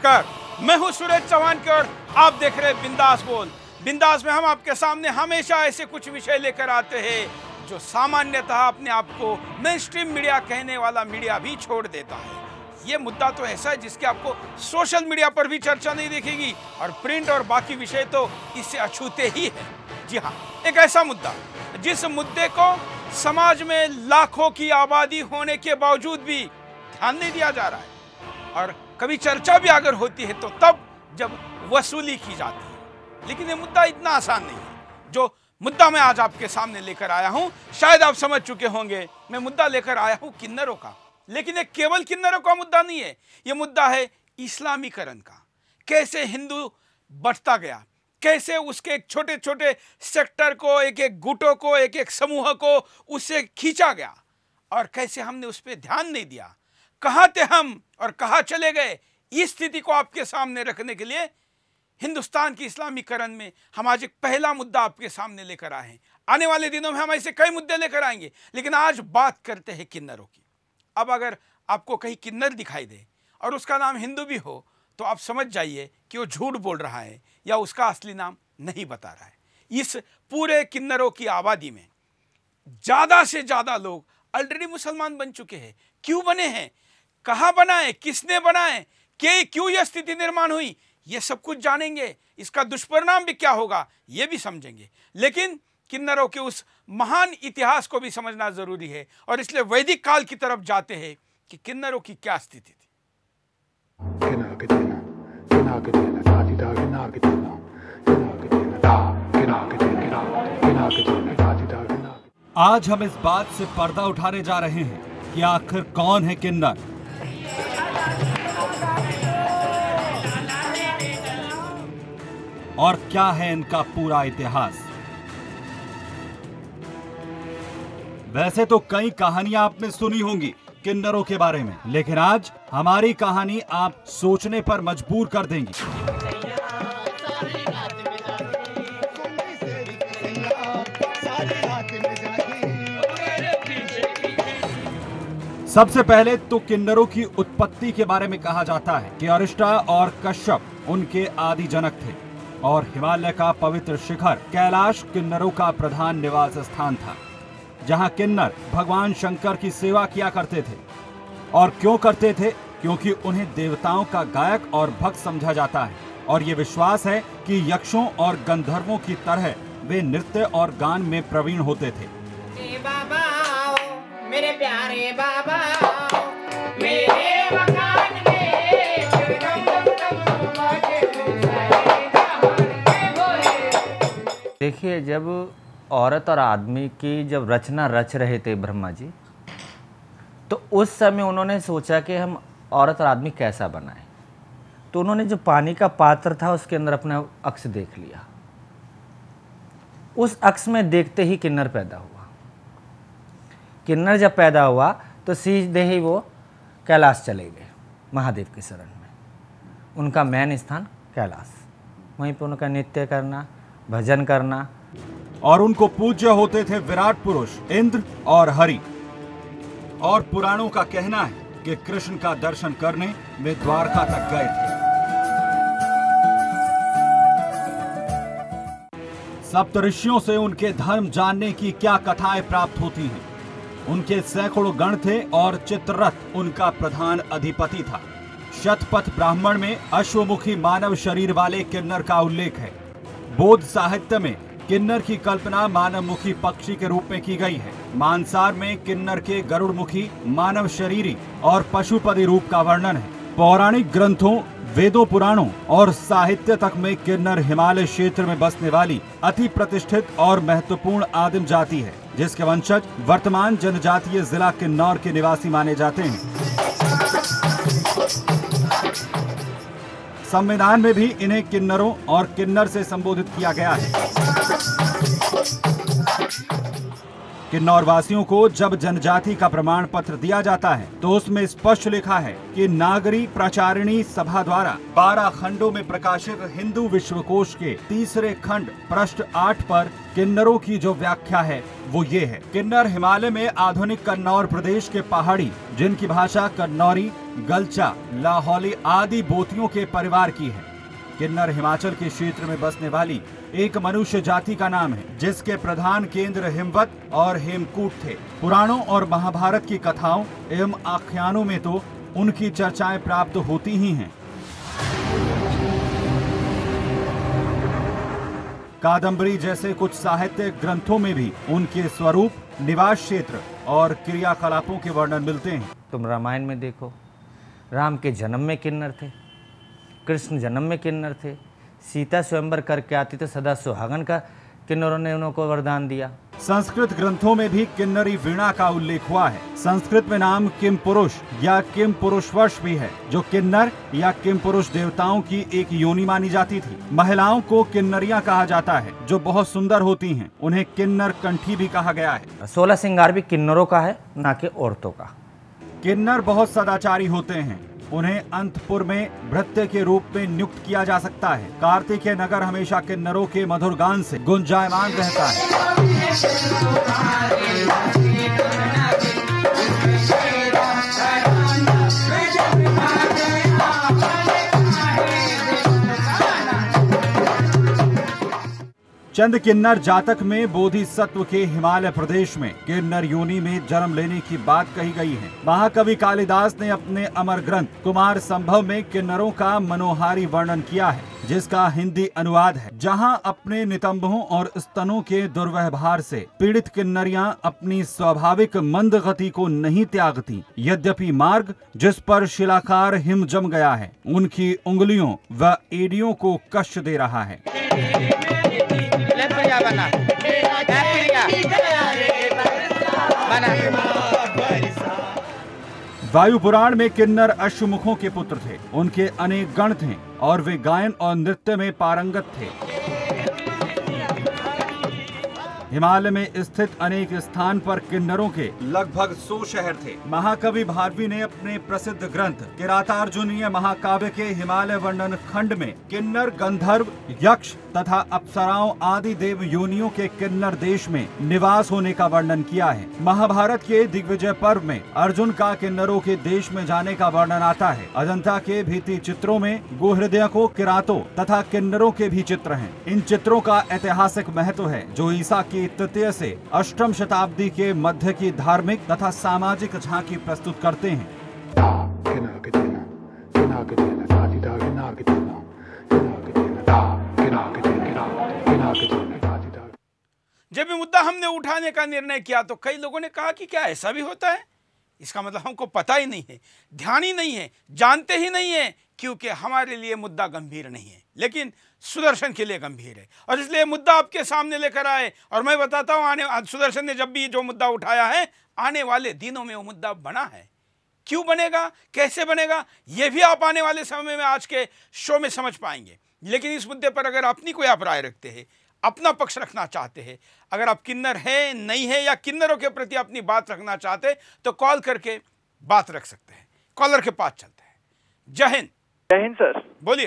नमस्कार, मैं हूं सुरेश चौहान की और आप देख रहे हैं बिंदास बोल। बिंदास में हम आपके सामने हमेशा ऐसे कुछ विषय लेकर आते हैं जो सामान्यतः अपने आप को मेनस्ट्रीम मीडिया कहने वाला मीडिया भी छोड़ देता है। ये मुद्दा तो ऐसा है जिसके आपको सोशल मीडिया पर भी चर्चा नहीं दिखेगी और प्रिंट और बाकी विषय तो इससे अछूते ही है। जी हाँ, एक ऐसा मुद्दा जिस मुद्दे को समाज में लाखों की आबादी होने के बावजूद भी ध्यान नहीं दिया जा रहा है और कभी चर्चा भी अगर होती है तो तब जब वसूली की जाती है। लेकिन ये मुद्दा इतना आसान नहीं है। जो मुद्दा मैं आज आपके सामने लेकर आया हूं, शायद आप समझ चुके होंगे, मैं मुद्दा लेकर आया हूं किन्नरों का। लेकिन ये केवल किन्नरों का मुद्दा नहीं है, ये मुद्दा है इस्लामीकरण का। कैसे हिंदू बढ़ता गया, कैसे उसके एक छोटे छोटे सेक्टर को, एक एक गुटों को, एक एक समूह को उससे खींचा गया और कैसे हमने उस पर ध्यान नहीं दिया। कहाँ थे हम और कहाँ चले गए, इस स्थिति को आपके सामने रखने के लिए हिंदुस्तान की इस्लामीकरण में हम आज एक पहला मुद्दा आपके सामने लेकर आए हैं। आने वाले दिनों में हम ऐसे कई मुद्दे लेकर आएंगे, लेकिन आज बात करते हैं किन्नरों की। अब अगर आपको कहीं किन्नर दिखाई दे और उसका नाम हिंदू भी हो तो आप समझ जाइए कि वो झूठ बोल रहा है या उसका असली नाम नहीं बता रहा है। इस पूरे किन्नरों की आबादी में ज़्यादा से ज़्यादा लोग ऑलरेडी मुसलमान बन चुके हैं। क्यों बने हैं, कहाँ बनाए, किसने बनाए, क्यों यह स्थिति निर्माण हुई, ये सब कुछ जानेंगे। इसका दुष्परिणाम भी क्या होगा ये भी समझेंगे। लेकिन किन्नरों के उस महान इतिहास को भी समझना जरूरी है और इसलिए वैदिक काल की तरफ जाते हैं कि किन्नरों की क्या स्थिति थी। आज हम इस बात से पर्दा उठाने जा रहे हैं कि आखिर कौन है किन्नर, और क्या है इनका पूरा इतिहास। वैसे तो कई कहानियां आपने सुनी होंगी किन्नरों के बारे में, लेकिन आज हमारी कहानी आप सोचने पर मजबूर कर देंगी। सबसे पहले तो किन्नरों की उत्पत्ति के बारे में कहा जाता है कि अरिष्टा और कश्यप उनके आदि जनक थे और हिमालय का पवित्र शिखर कैलाश किन्नरों का प्रधान निवास स्थान था, जहां किन्नर भगवान शंकर की सेवा किया करते थे। और क्यों करते थे? क्योंकि उन्हें देवताओं का गायक और भक्त समझा जाता है और ये विश्वास है कि यक्षों और गंधर्वों की तरह वे नृत्य और गान में प्रवीण होते थे। बाबा मेरे प्यारे बाबा मेरे मकान में देखिए, जब औरत और आदमी की जब रचना रच रहे थे ब्रह्मा जी, तो उस समय उन्होंने सोचा कि हम औरत और आदमी कैसा बनाएं। तो उन्होंने जो पानी का पात्र था उसके अंदर अपना अक्ष देख लिया। उस अक्ष में देखते ही किन्नर पैदा हुआ। किन्नर जब पैदा हुआ तो सीधे ही वो कैलाश चले गए महादेव की शरण में। उनका मेन स्थान कैलाश, वहीं पर उनका नृत्य करना, भजन करना। और उनको पूज्य होते थे विराट पुरुष इंद्र और हरि। और पुराणों का कहना है कि कृष्ण का दर्शन करने वे द्वारका तक गए थे। सप्तऋषियों से उनके धर्म जानने की क्या कथाएं प्राप्त होती हैं। उनके सैकड़ों गण थे और चित्ररथ उनका प्रधान अधिपति था। शतपथ ब्राह्मण में अश्वमुखी मानव शरीर वाले किन्नर का उल्लेख है। बौद्ध साहित्य में किन्नर की कल्पना मानवमुखी पक्षी के रूप में की गई है। मानसार में किन्नर के गरुड़मुखी, मानव शरीरी और पशुपति रूप का वर्णन है। पौराणिक ग्रंथों, वेदों, पुराणों और साहित्य तक में किन्नर हिमालय क्षेत्र में बसने वाली अति प्रतिष्ठित और महत्वपूर्ण आदिम जाति है, जिसके वंशज वर्तमान जनजातीय जिला किन्नौर के निवासी माने जाते हैं। संविधान में भी इन्हें किन्नरों और किन्नर से संबोधित किया गया है। किन्नौर वासियों को जब जनजाति का प्रमाण पत्र दिया जाता है तो उसमें स्पष्ट लिखा है कि नागरी प्रचारिणी सभा द्वारा 12 खंडों में प्रकाशित हिंदू विश्वकोश के 3 खंड पृष्ठ 8 पर किन्नरों की जो व्याख्या है वो ये है। किन्नर हिमालय में आधुनिक कन्नौर प्रदेश के पहाड़ी, जिनकी भाषा कन्नौरी, गलचा, लाहौली आदि बोतियों के परिवार की है। किन्नर हिमाचल के क्षेत्र में बसने वाली एक मनुष्य जाति का नाम है, जिसके प्रधान केंद्र हिमवत और हेमकूट थे। पुराणों और महाभारत की कथाओं एवं आख्यानों में तो उनकी चर्चाएं प्राप्त होती ही हैं। कादम्बरी जैसे कुछ साहित्यिक ग्रंथों में भी उनके स्वरूप, निवास क्षेत्र और क्रियाकलापों के वर्णन मिलते हैं। तुम रामायण में देखो, राम के जन्म में किन्नर थे, कृष्ण जन्म में किन्नर थे, सीता स्वयंवर करके आती तो सदा सुहागन का किन्नरों ने उनको वरदान दिया। संस्कृत ग्रंथों में भी किन्नरी वीणा का उल्लेख हुआ है। संस्कृत में नाम किम पुरुष या किम पुरुषवश भी है, जो किन्नर या किम पुरुष देवताओं की एक योनि मानी जाती थी। महिलाओं को किन्नरियां कहा जाता है, जो बहुत सुंदर होती हैं। उन्हें किन्नर कंठी भी कहा गया है। 16 श्रृंगार भी किन्नरों का है, ना कि औरतों का। किन्नर बहुत सदाचारी होते हैं। उन्हें अंतपुर में भृत्य के रूप में नियुक्त किया जा सकता है। कार्तिकेय नगर हमेशा किन्नरों के मधुर गान से गुंजायमान रहता है। चंद किन्नर जातक में बोधिसत्व के हिमालय प्रदेश में किन्नर योनि में जन्म लेने की बात कही गई है। महाकवि कालिदास ने अपने अमर ग्रंथ कुमार संभव में किन्नरों का मनोहारी वर्णन किया है, जिसका हिंदी अनुवाद है, जहां अपने नितंबों और स्तनों के दुर्व्यवहार से पीड़ित किन्नरियां अपनी स्वाभाविक मंद गति को नहीं त्यागती। यद्यपि मार्ग जिस पर शिलाकार हिम जम गया है, उनकी उंगलियों व एड़ियों को कष्ट दे रहा है। वायु पुराण में किन्नर अश्वमुखों के पुत्र थे। उनके अनेक गण थे और वे गायन और नृत्य में पारंगत थे। हिमालय में स्थित अनेक स्थान पर किन्नरों के लगभग 100 शहर थे। महाकवि भारवी ने अपने प्रसिद्ध ग्रंथ किरातार्जुनीय महाकाव्य के हिमालय वर्णन खंड में किन्नर, गंधर्व, यक्ष तथा अप्सराओं आदि देव योनियों के किन्नर देश में निवास होने का वर्णन किया है। महाभारत के दिग्विजय पर्व में अर्जुन का किन्नरों के देश में जाने का वर्णन आता है। अजंता के भित्ति चित्रों में गोहृदयों, किरातों तथा किन्नरों के भी चित्र हैं। इन चित्रों का ऐतिहासिक महत्व है, जो ईसा की तृतीय से 8वीं शताब्दी के मध्य की धार्मिक तथा सामाजिक झांकी प्रस्तुत करते हैं। जब ये मुद्दा हमने उठाने का निर्णय किया तो कई लोगों ने कहा कि क्या ऐसा भी होता है? इसका मतलब हमको पता ही नहीं है, ध्यान ही नहीं है, जानते ही नहीं है, क्योंकि हमारे लिए मुद्दा गंभीर नहीं है, लेकिन सुदर्शन के लिए गंभीर है। और इसलिए मुद्दा आपके सामने लेकर आए। और मैं बताता हूं, सुदर्शन ने जब भी जो मुद्दा उठाया है, आने वाले दिनों में वो मुद्दा बना है। क्यों बनेगा, कैसे बनेगा, ये भी आप आने वाले समय में आज के शो में समझ पाएंगे। लेकिन इस मुद्दे पर अगर अपनी कोई आप राय रखते हैं, अपना पक्ष रखना चाहते हैं, अगर आप किन्नर हैं, नहीं है, या किन्नरों के प्रति अपनी बात रखना चाहते हैं, तो कॉल करके बात रख सकते हैं। कॉलर के पास चलते हैं। जय हिंद। जय हिंद सर। बोलिए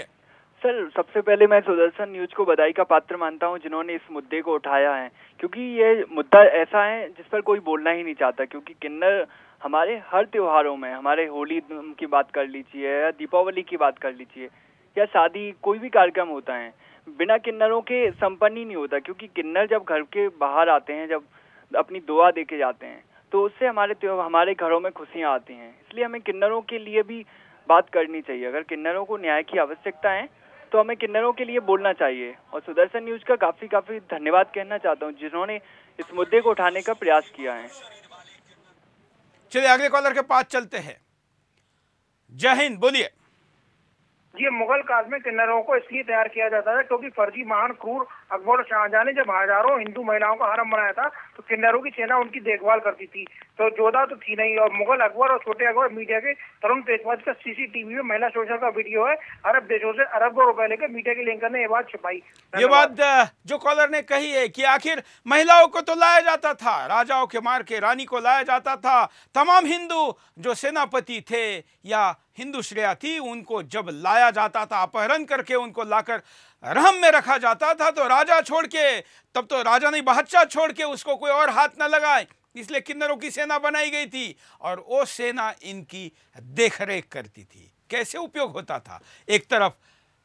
सर। सबसे पहले मैं सुदर्शन न्यूज को बधाई का पात्र मानता हूं, जिन्होंने इस मुद्दे को उठाया है, क्योंकि ये मुद्दा ऐसा है जिस पर कोई बोलना ही नहीं चाहता। क्योंकि किन्नर हमारे हर त्योहारों में, हमारे होली की बात कर लीजिए या दीपावली की बात कर लीजिए या शादी, कोई भी कार्यक्रम होता है, बिना किन्नरों के संपन्न ही नहीं होता। क्योंकि किन्नर जब घर के बाहर आते हैं, जब अपनी दुआ दे के जाते हैं, तो उससे हमारे घरों में खुशियां आती हैं। इसलिए हमें किन्नरों के लिए भी बात करनी चाहिए। अगर किन्नरों को न्याय की आवश्यकता है तो हमें किन्नरों के लिए बोलना चाहिए। और सुदर्शन न्यूज का काफी धन्यवाद कहना चाहता हूं, जिन्होंने इस मुद्दे को उठाने का प्रयास किया है। चलिए अगले कॉलर के पास चलते हैं। जय हिंद। बोलिए। ये मुगल काल में किन्नरों को इसलिए तैयार किया जाता था क्योंकि फर्जी, महान, क्रूर अकबर और शाहजहां ने जब हजारों हिंदू महिलाओं का हरम बनाया था तो किन्नरों की सेना उनकी देखभाल करती थी। तो जोधा तो थी नहीं। और मुगल अकबर और छोटे अकबर मीडिया के तरुण तेजपाल का सीसीटीवी में महिला शोषण का वीडियो है। अरब देशों से अरबों रुपए लेकर मीडिया के लिंकर ने ये बात छुपाई। ये बात जो कॉलर ने कही है कि आखिर महिलाओं को तो लाया जाता था, राजाओं के मार के रानी को लाया जाता था। तमाम हिंदू जो सेनापति थे या हिंदू श्रेया थी, उनको जब लाया जाता था, अपहरण करके उनको लाकर रहम में रखा जाता था, तो राजा छोड़ के, तब तो राजा नहीं बादशाह छोड़ के उसको कोई और हाथ न लगाए, इसलिए किन्नरों की सेना बनाई गई थी और वो सेना इनकी देखरेख करती थी। कैसे उपयोग होता था? एक तरफ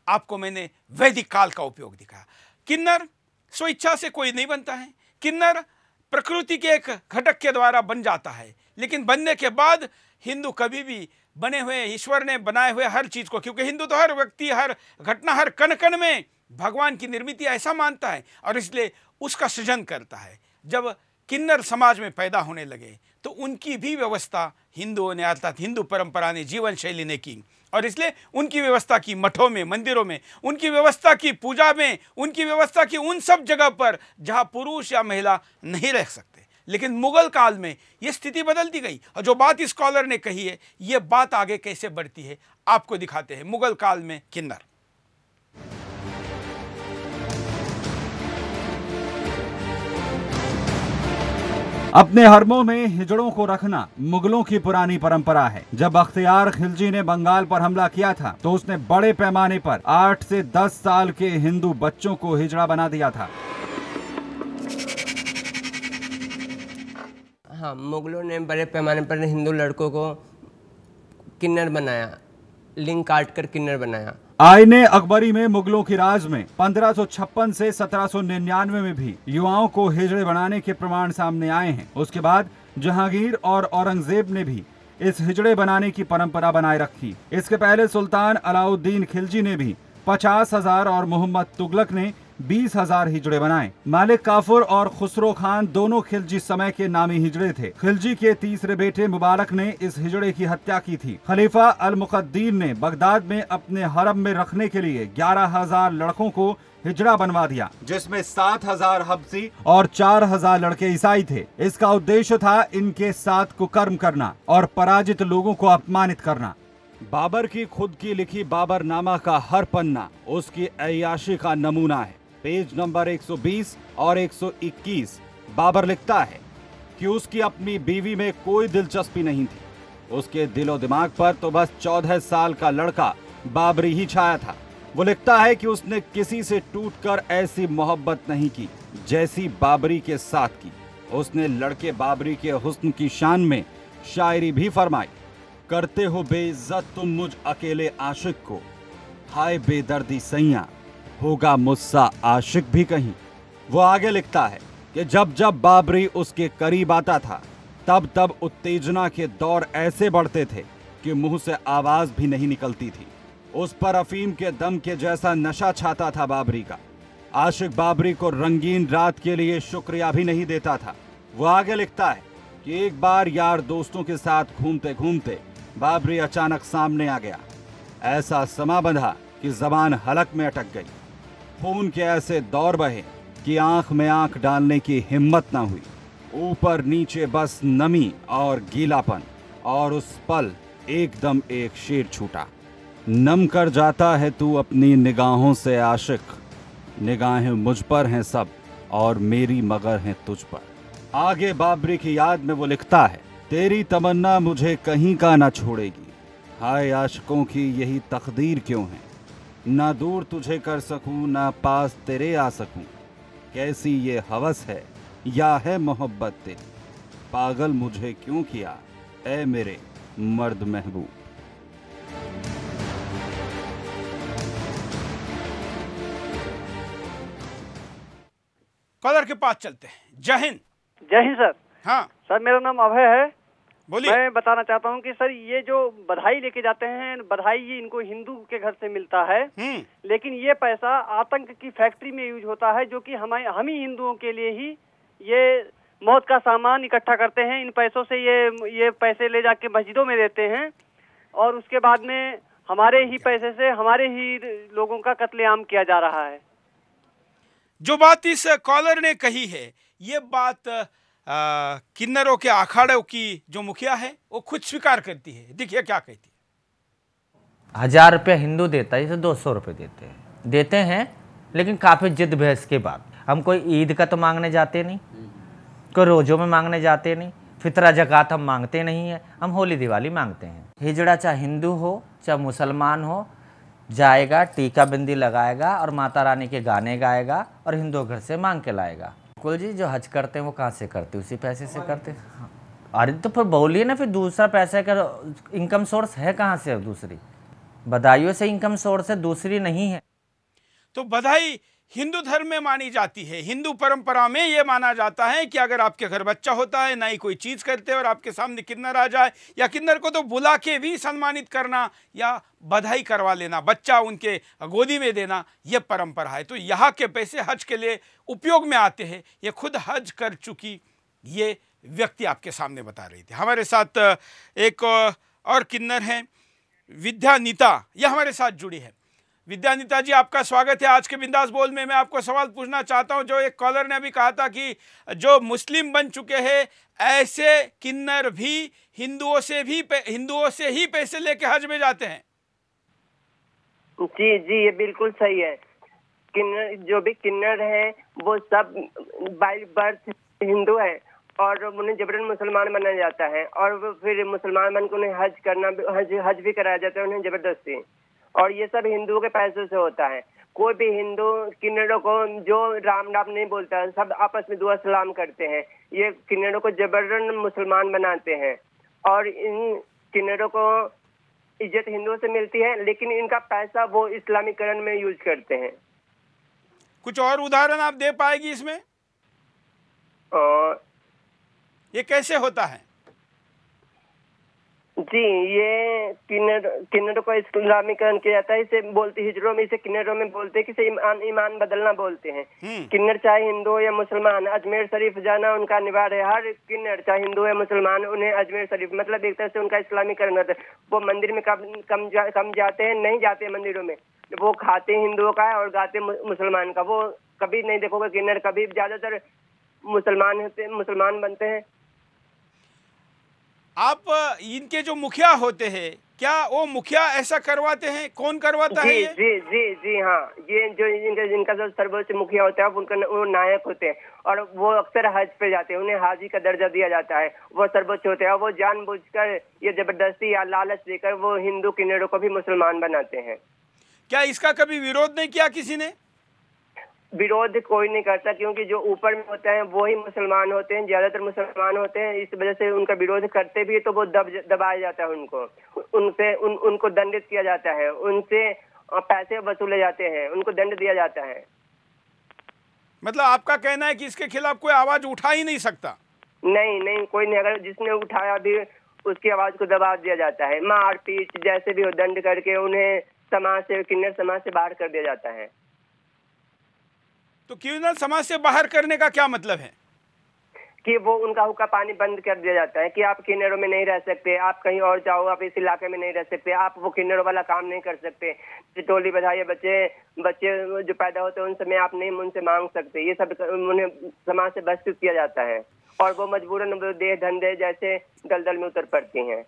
आपको मैंने वैदिक काल का उपयोग दिखाया। किन्नर स्वेच्छा से कोई नहीं बनता है, किन्नर प्रकृति के एक घटक के द्वारा बन जाता है, लेकिन बनने के बाद हिंदू कभी भी बने हुए, ईश्वर ने बनाए हुए हर चीज को, क्योंकि हिंदू तो हर व्यक्ति, हर घटना, हर कण कण में भगवान की निर्मित ऐसा मानता है और इसलिए उसका सृजन करता है। जब किन्नर समाज में पैदा होने लगे तो उनकी भी व्यवस्था हिंदुओं ने, अर्थात हिंदू परंपरा ने, जीवन शैली ने की और इसलिए उनकी व्यवस्था की मठों में, मंदिरों में, उनकी व्यवस्था की पूजा में, उनकी व्यवस्था की उन सब जगह पर जहां पुरुष या महिला नहीं रह सकते। लेकिन मुगल काल में यह स्थिति बदल दी गई और जो बात इस कॉलर ने कही है, यह बात आगे कैसे बढ़ती है आपको दिखाते हैं। मुगल काल में किन्नर। अपने हरमों में हिजड़ों को रखना मुगलों की पुरानी परंपरा है। जब बख्तियार खिलजी ने बंगाल पर हमला किया था तो उसने बड़े पैमाने पर 8 से 10 साल के हिंदू बच्चों को हिजड़ा बना दिया था। हाँ, मुगलों ने बड़े पैमाने पर हिंदू लड़कों को किन्नर बनाया, लिंग काट कर किन्नर बनाया। आईने अकबरी में मुगलों की राज में 1556 से 1799 में भी युवाओं को हिजड़े बनाने के प्रमाण सामने आए हैं। उसके बाद जहांगीर और औरंगजेब ने भी इस हिजड़े बनाने की परंपरा बनाए रखी। इसके पहले सुल्तान अलाउद्दीन खिलजी ने भी 50,000 और मोहम्मद तुगलक ने 20,000 हिजड़े बनाए। मालिक काफूर और खुसरो खान दोनों खिलजी समय के नामी हिजड़े थे। खिलजी के तीसरे बेटे मुबारक ने इस हिजड़े की हत्या की थी। खलीफा अल मुकद्दीर ने बगदाद में अपने हरम में रखने के लिए 11,000 लड़कों को हिजड़ा बनवा दिया, जिसमें 7,000 हब्सी और 4,000 लड़के ईसाई थे। इसका उद्देश्य था इनके साथ कुकर्म करना और पराजित लोगों को अपमानित करना। बाबर की खुद की लिखी बाबरनामा का हर पन्ना उसकी अय्याशी का नमूना है। पेज नंबर 120 और 121 बाबर लिखता है कि उसकी अपनी बीवी में कोई दिलचस्पी नहीं थी। उसके दिलो दिमाग पर तो बस 14 साल का लड़का बाबरी ही छाया था। वो लिखता है कि उसने किसी से टूटकर ऐसी मोहब्बत नहीं की जैसी बाबरी के साथ की। उसने लड़के बाबरी के हुस्न की शान में शायरी भी फरमाई। करते हो बेइज्जत तुम मुझ अकेले आशिक को, हाय बेदर्दी सैया होगा मुझसा आशिक भी कहीं। वो आगे लिखता है कि जब जब बाबरी उसके करीब आता था तब तब उत्तेजना के दौर ऐसे बढ़ते थे कि मुंह से आवाज भी नहीं निकलती थी। उस पर अफीम के दम के जैसा नशा छाता था बाबरी का। आशिक बाबरी को रंगीन रात के लिए शुक्रिया भी नहीं देता था। वो आगे लिखता है कि एक बार यार दोस्तों के साथ घूमते घूमते बाबरी अचानक सामने आ गया। ऐसा समा बंधा कि जबान हलक में अटक गई। खून के ऐसे दौर बहे कि आंख में आंख डालने की हिम्मत न हुई। ऊपर नीचे बस नमी और गीलापन, और उस पल एकदम एक शेर छूटा। नम कर जाता है तू अपनी निगाहों से आशिक, निगाहें मुझ पर हैं सब और मेरी मगर हैं तुझ पर। आगे बाबरी की याद में वो लिखता है, तेरी तमन्ना मुझे कहीं का ना छोड़ेगी, हाय आशिकों की यही तकदीर क्यों है। ना दूर तुझे कर सकूं ना पास तेरे आ सकूं, कैसी ये हवस है या है मोहब्बत तेरी, पागल मुझे क्यों किया ऐ मेरे मर्द महबूब। कॉलर के पास चलते हैं। जय हिंद। जय हिंद सर। हाँ सर, मेरा नाम अभय है। बोलिए। मैं बताना चाहता हूँ कि सर ये जो बधाई लेके जाते हैं, बधाई ये इनको हिंदू के घर से मिलता है, लेकिन ये पैसा आतंक की फैक्ट्री में यूज होता है, जो कि हम ही हिंदुओं के लिए ही ये मौत का सामान इकट्ठा करते हैं। इन पैसों से ये पैसे ले जाके मस्जिदों में देते हैं और उसके बाद में हमारे ही पैसे से हमारे ही लोगों का कत्लेआम किया जा रहा है। जो बात इस कॉलर ने कही है, ये बात किन्नरों के अखाड़ों की जो मुखिया है वो खुद स्वीकार करती है। देखिए क्या कहती है। 1000 रुपया हिंदू देता है, इसे 200 रुपये देते हैं, लेकिन काफ़ी जिद बहस के बाद। हम कोई ईद का तो मांगने जाते नहीं, कोई रोज़ों में मांगने जाते नहीं, फितरा ज़कात हम मांगते नहीं है, हम होली दिवाली मांगते हैं। हिजड़ा चाहे हिंदू हो चाहे मुसलमान हो, जाएगा, टीका बिंदी लगाएगा और माता रानी के गाने गाएगा और हिंदू घर से मांग के लाएगा। कुल जी जो हज करते हैं वो कहाँ से करते हैं? उसी पैसे से करते हैं। हाँ। अरे तो फिर बोलिए ना, फिर दूसरा पैसा का इनकम सोर्स है कहाँ से? दूसरी बधाइयों से इनकम सोर्स है, दूसरी नहीं है। तो बधाई हिंदू धर्म में मानी जाती है। हिंदू परंपरा में यह माना जाता है कि अगर आपके घर बच्चा होता है, नई कोई चीज करते हैं और आपके सामने किन्नर आ जाए, या किन्नर को तो बुला के भी सम्मानित करना या बधाई करवा लेना, बच्चा उनके गोदी में देना, यह परंपरा है। तो यहाँ के पैसे हज के लिए उपयोग में आते हैं। ये खुद हज कर चुकी ये व्यक्ति आपके सामने बता रही थी। हमारे साथ एक और किन्नर हैं, विद्यानीता, यह हमारे साथ जुड़ी है। विद्यानीता जी, आपका स्वागत है आज के बिंदास बोल में। मैं आपको सवाल पूछना चाहता हूं, जो एक कॉलर ने अभी कहा था कि जो मुस्लिम बन चुके हैं ऐसे किन्नर भी हिंदुओं से ही पैसे लेके हज में जाते हैं। जी जी, ये बिल्कुल सही है। किन्नर, जो भी किन्नर हैं वो सब बाय बर्थ हिंदू है और उन्हें जबरन मुसलमान बनाया जाता है, और वो फिर मुसलमान बन के उन्हें हज भी कराया जाता है उन्हें जबरदस्ती। और ये सब हिंदुओं के पैसों से होता है। कोई भी हिंदू किन्नरों को जो राम नाम नहीं बोलता है, सब आपस में दुआ सलाम करते हैं। ये किन्नरों को जबरन मुसलमान बनाते हैं और इन किन्नरों को इज्जत हिंदुओं से मिलती है, लेकिन इनका पैसा वो इस्लामीकरण में यूज करते हैं। कुछ और उदाहरण आप दे पाएगी इसमें? ये कैसे होता है? जी, ये किन्नरों को इस्लामीकरण किया जाता है। इसे बोलते हिजड़ों में, इसे किन्नरों में बोलते हैं कि इसे ईमान बदलना बोलते हैं। किन्नर चाहे हिंदू या मुसलमान, अजमेर शरीफ जाना उनका अनिवार्य है। हर किन्नर चाहे हिंदू या मुसलमान, उन्हें अजमेर शरीफ, मतलब एक तरह से उनका इस्लामीकरण होता है। वो मंदिर में कम जाते हैं, नहीं जाते हैं मंदिरों में। वो खाते हिंदुओं का और गाते मुसलमान का। वो कभी नहीं देखोगे किन्नर, कभी ज्यादातर मुसलमान बनते हैं। आप इनके जो मुखिया होते हैं, क्या वो मुखिया ऐसा करवाते हैं? कौन करवाता है ये? जी जी जी हाँ, ये जो इनका जो सर्वोच्च मुखिया होता है वो नायक होते हैं और वो अक्सर हज पे जाते हैं। उन्हें हाजी का दर्जा दिया जाता है। वो सर्वोच्च होते हैं और वो जानबूझकर ये जबरदस्ती या लालच देकर वो हिंदू किन्नरों को भी मुसलमान बनाते हैं। क्या इसका कभी विरोध नहीं किया किसी ने? विरोध कोई नहीं करता, क्योंकि जो ऊपर में होते हैं वो ही मुसलमान होते हैं, ज्यादातर मुसलमान होते हैं। इस वजह से उनका विरोध करते भी तो वो दबाया जाता है उनको, उनको दंडित किया जाता है, उनसे पैसे वसूले जाते हैं, उनको दंड दिया जाता है। मतलब आपका कहना है कि इसके खिलाफ कोई आवाज उठा ही नहीं सकता? नहीं, कोई नहीं। अगर जिसने उठाया भी उसकी आवाज को दबा दिया जाता है। मार पीट जैसे भी हो, दंड करके उन्हें किन्नर समाज से बाहर कर दिया जाता है। तो किन्नर समाज से बाहर करने का क्या मतलब है? कि वो उनका हुक्का पानी बंद कर दिया जाता है कि आप किन्नरों में नहीं रह सकते, आप कहीं और जाओ, आप इस इलाके में नहीं रह सकते, आप वो किन्नरों वाला काम नहीं कर सकते। टोली बधाई बच्चे जो पैदा होते हैं उन समय आप नहीं उनसे मांग सकते। ये सब उन्हें समाज से बहिष्कृत किया जाता है और वो मजबूरन देह धंधे जैसे दलदल में उतर पड़ती हैं।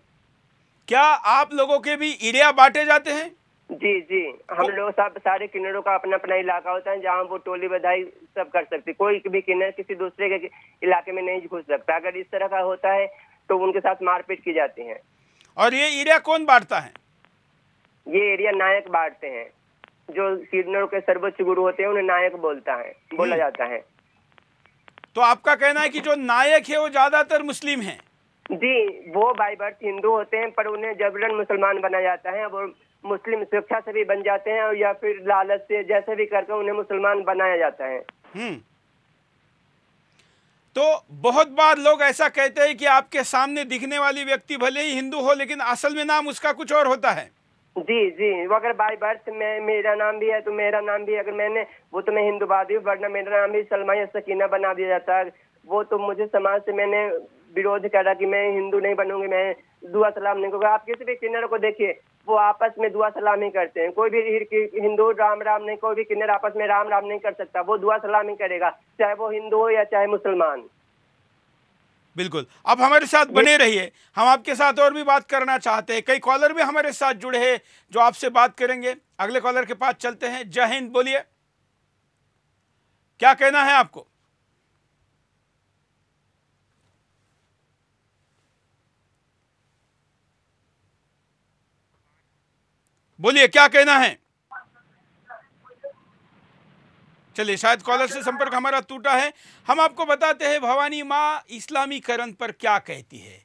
क्या आप लोगों के भी एरिया बांटे जाते हैं? जी, हम लोग सब सारे किन्नरों का अपना अपना इलाका होता है जहाँ वो टोली बधाई सब कर सकते। कोई भी किन्नर किसी दूसरे के इलाके में नहीं घुस सकता। अगर इस तरह का होता है तो उनके साथ मारपीट की जाती है। और ये एरिया कौन बांटता है? ये एरिया नायक बांटते हैं। जो किन्नरों के सर्वोच्च गुरु होते हैं उन्हें नायक बोला जाता है। तो आपका कहना है कि जो नायक है वो ज्यादातर मुस्लिम हैं? जी, वो बाय बर्थ हिंदू होते हैं पर उन्हें जबरन मुसलमान बनाया जाता है। वो मुस्लिम स्वेच्छा से भी बन जाते हैं या फिर लालच से जैसे भी करके उन्हें मुसलमान बनाया जाता है। तो बहुत बार लोग ऐसा कहते हैं कि आपके सामने दिखने वाली व्यक्ति भले ही हिंदू हो लेकिन असल में नाम उसका कुछ और होता है। जी, वो अगर बाय बर्थ में मेरा नाम भी है तो मेरा नाम भी, अगर तो मैं हिंदूवादी हूँ, वरना मेरा नाम भी सलमा या सकीना बना दिया जाता है। वो तो मुझे समाज से मैंने विरोध करा कि मैं हिंदू नहीं बनूंगी, मैं दुआ सलाम नहीं करूंगा। आप किसी भी किन्नर को देखिए, वो आपस में दुआ सलामी करते हैं। कोई भी हिंदू राम राम नहीं, कोई भी किन्नर आपस में राम राम नहीं कर सकता, वो दुआ सलामी करेगा, चाहे वो हिंदू हो या चाहे मुसलमान। बिल्कुल, आप हमारे साथ बने रहिए, हम आपके साथ और भी बात करना चाहते हैं। कई कॉलर भी हमारे साथ जुड़े हैं जो आपसे बात करेंगे। अगले कॉलर के पास चलते हैं। जय हिंद, बोलिए, क्या कहना है आपको? बोलिए, क्या कहना है? चलिए, शायद कॉलर से संपर्क हमारा टूटा है। हम आपको बताते हैं भवानी माँ इस्लामीकरण पर क्या कहती है।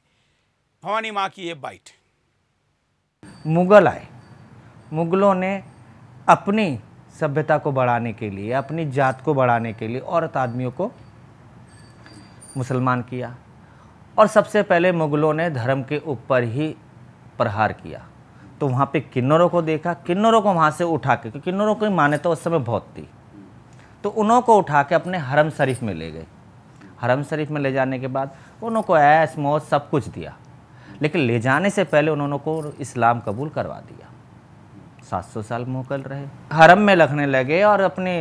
भवानी माँ की ये बाइट। मुगल आए, मुगलों ने अपनी सभ्यता को बढ़ाने के लिए, अपनी जात को बढ़ाने के लिए औरत आदमियों को मुसलमान किया, और सबसे पहले मुगलों ने धर्म के ऊपर ही प्रहार किया। तो वहाँ पे किन्नरों को देखा, किन्नरों को वहाँ से उठा के, क्योंकि किन्नरों की मान्यता उस समय बहुत थी, तो उन्हों को उठा के अपने हरम शरीफ में ले गए। हरम शरीफ में ले जाने के बाद उन्हों को ऐश मौज सब कुछ दिया, लेकिन ले जाने से पहले उन्होंने को इस्लाम कबूल करवा दिया। 700 साल मुगल रहे, हरम में रखने लगे, और अपनी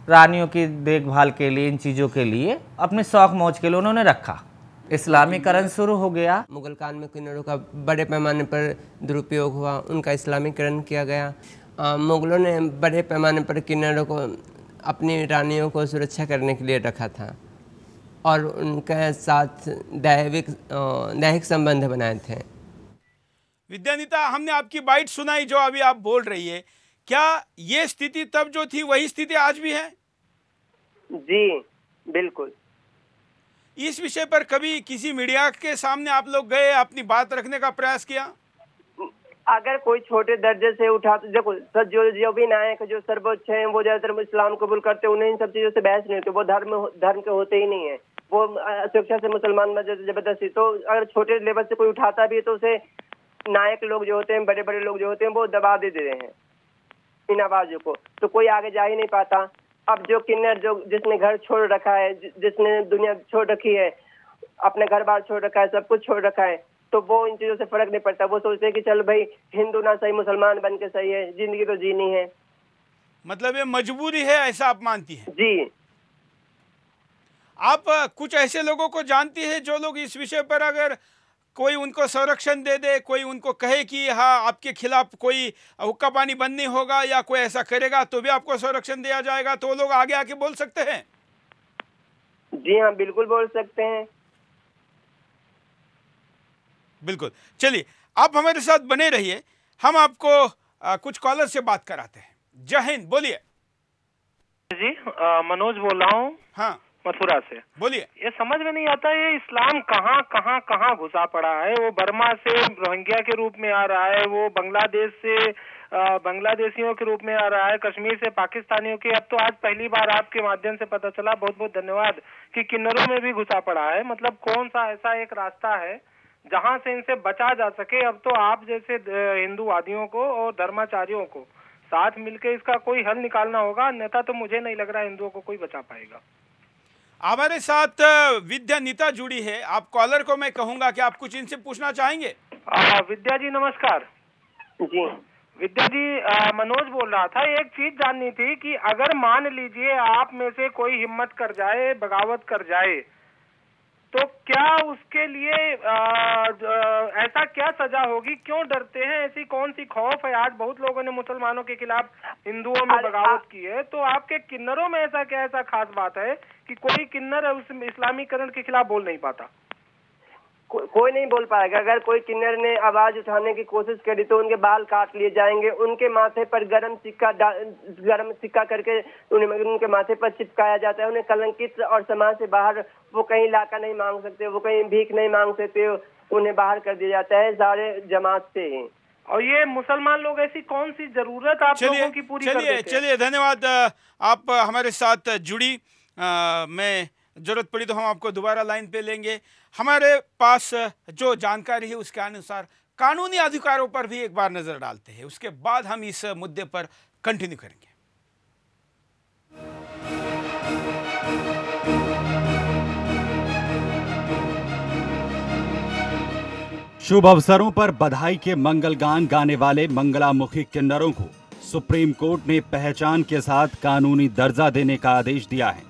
रानियों की देखभाल के लिए, इन चीज़ों के लिए, अपने शौक मौज के लिए उन्होंने रखा। इस्लामीकरण शुरू हो गया। मुगल काल में किन्नरों का बड़े पैमाने पर दुरुपयोग हुआ, उनका इस्लामीकरण किया गया। मुगलों ने बड़े पैमाने पर किन्नरों को, अपनी रानियों को सुरक्षा करने के लिए रखा था, और उनके साथ दैहिक संबंध बनाए थे। विद्यानिता, हमने आपकी बाइट सुनाई जो अभी आप बोल रही है, क्या ये स्थिति तब जो थी वही स्थिति आज भी है? जी बिल्कुल। इस विषय पर कभी किसी मीडिया के सामने आप लोग गए, अपनी बात रखने का प्रयास किया? अगर कोई छोटे दर्जे से उठा, देखो जो भी नायक जो सर्वोच्च हैं वो ज्यादातर इस्लाम कबूल करते हैं, उन्हें इन सब चीजों से बहस नहीं होती, वो धर्म के होते ही नहीं है, वो स्वेच्छा से मुसलमान जबरदस्ती। तो अगर छोटे लेवल से कोई उठाता भी है तो उसे नायक लोग जो होते हैं, बड़े बड़े लोग जो होते हैं, वो दबा दे रहे हैं इन आवाजों को, तो कोई आगे जा ही नहीं पाता। अब जो किन्नर, जो जिसने घर छोड़ रखा है, जिसने दुनिया छोड़ रखी है, अपने घर बार छोड़ रखा है, सब कुछ छोड़ रखा है, तो वो इन चीजों से फर्क नहीं पड़ता। वो सोचते हैं कि चल भाई, हिंदू ना सही मुसलमान बन के सही है, जिंदगी तो जीनी है। मतलब ये मजबूरी है, ऐसा आप मानती हैं? जी। आप कुछ ऐसे लोगों को जानती है जो लोग इस विषय पर अगर कोई उनको संरक्षण दे दे, कोई उनको कहे कि हाँ आपके खिलाफ कोई हुक्का पानी बंद नहीं होगा या कोई ऐसा करेगा तो भी आपको संरक्षण दिया जाएगा, तो वो लोग आगे आके बोल सकते हैं? जी हाँ, बिल्कुल बोल सकते हैं। बिल्कुल। चलिए, आप हमारे साथ बने रहिए, हम आपको कुछ कॉलर से बात कराते हैं। जय हिंद, बोलिए। जी मनोज बोल रहा हूँ। हाँ, मथुरा से। बोलिए। ये समझ में नहीं आता, ये इस्लाम कहाँ कहाँ कहाँ घुसा पड़ा है। वो बर्मा से रोहिंग्या के रूप में आ रहा है, वो बांग्लादेश से बांग्लादेशियों के रूप में आ रहा है, कश्मीर से पाकिस्तानियों के। अब तो आज पहली बार आपके माध्यम से पता चला, बहुत बहुत धन्यवाद, कि किन्नरों में भी घुसा पड़ा है। मतलब कौन सा ऐसा एक रास्ता है जहां से इनसे बचा जा सके। अब तो आप जैसे हिंदूवादियों को और धर्माचार्यों को साथ मिलकर इसका कोई हल निकालना होगा, अन्यथा तो मुझे नहीं लग रहा हिंदुओं को कोई बचा पाएगा। हमारे साथ विद्यानिता जुड़ी है। आप कॉलर को मैं कहूंगा कि आप कुछ इनसे पूछना चाहेंगे। विद्या जी नमस्कार। जी विद्या जी, मनोज बोल रहा था। एक चीज जाननी थी कि अगर मान लीजिए आप में से कोई हिम्मत कर जाए, बगावत कर जाए, तो क्या उसके लिए ऐसा क्या सजा होगी? क्यों डरते हैं? ऐसी कौन सी खौफ है? आज बहुत लोगों ने मुसलमानों के खिलाफ हिंदुओं में बगावत की है, तो आपके किन्नरों में ऐसा क्या ऐसा खास बात है कि कोई किन्नर उस इस्लामीकरण के खिलाफ बोल नहीं पाता? कोई नहीं बोल पाएगा। अगर कोई किन्नर ने आवाज उठाने की कोशिश करी तो उनके बाल काट लिए जाएंगे, उनके माथे पर गरम सिक्का करके उनके माथे पर चिपकाया जाता है, उन्हें कलंकित और समाज से बाहर, वो कहीं लाका नहीं मांग सकते, वो कहीं भीख नहीं मांग सकते, उन्हें बाहर कर दिया जाता है सारे जमात से ही। और ये मुसलमान लोग ऐसी कौन सी जरूरत आप लोगों की पूरी कर देते हैं? चलिए, धन्यवाद, आप हमारे साथ जुड़ी। मैं जरूरत पड़ी तो हम आपको दोबारा लाइन पे लेंगे। हमारे पास जो जानकारी है उसके अनुसार कानूनी अधिकारों पर भी एक बार नजर डालते हैं, उसके बाद हम इस मुद्दे पर कंटिन्यू करेंगे। शुभ अवसरों पर बधाई के मंगल गान गाने वाले मंगलामुखी किन्नरों को सुप्रीम कोर्ट ने पहचान के साथ कानूनी दर्जा देने का आदेश दिया है।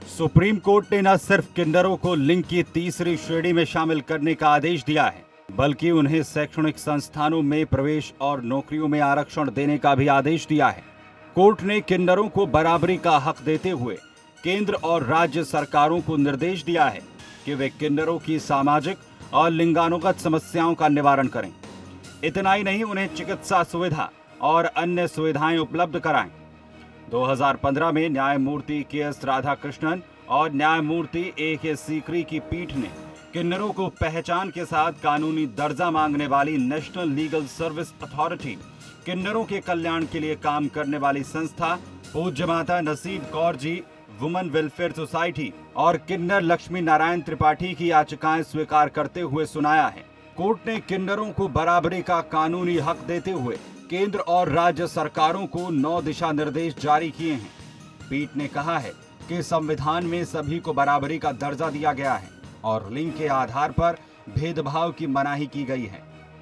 सुप्रीम कोर्ट ने न सिर्फ किन्नरों को लिंग की तीसरी श्रेणी में शामिल करने का आदेश दिया है, बल्कि उन्हें शैक्षणिक संस्थानों में प्रवेश और नौकरियों में आरक्षण देने का भी आदेश दिया है। कोर्ट ने किन्नरों को बराबरी का हक देते हुए केंद्र और राज्य सरकारों को निर्देश दिया है कि वे किन्नरों की सामाजिक और लिंगानुगत समस्याओं का निवारण करें। इतना ही नहीं, उन्हें चिकित्सा सुविधा और अन्य सुविधाएं उपलब्ध कराएं। 2015 में न्यायमूर्ति के.एस. राधाकृष्णन और न्यायमूर्ति ए.के. सीकरी की पीठ ने किन्नरों को पहचान के साथ कानूनी दर्जा मांगने वाली नेशनल लीगल सर्विस अथॉरिटी, किन्नरों के कल्याण के लिए काम करने वाली संस्था पूज्य माता नसीब Kaur ji women welfare society और किन्नर लक्ष्मी नारायण त्रिपाठी की याचिकाएं स्वीकार करते हुए सुनाया है। कोर्ट ने किन्नरों को बराबरी का कानूनी हक देते हुए केंद्र और राज्य सरकारों को 9 दिशा निर्देश जारी किए हैं। पीठ ने कहा है कि संविधान में सभी को बराबरी का दर्जा दिया गया है और लिंग के आधार पर भेदभाव की मनाही की गई है।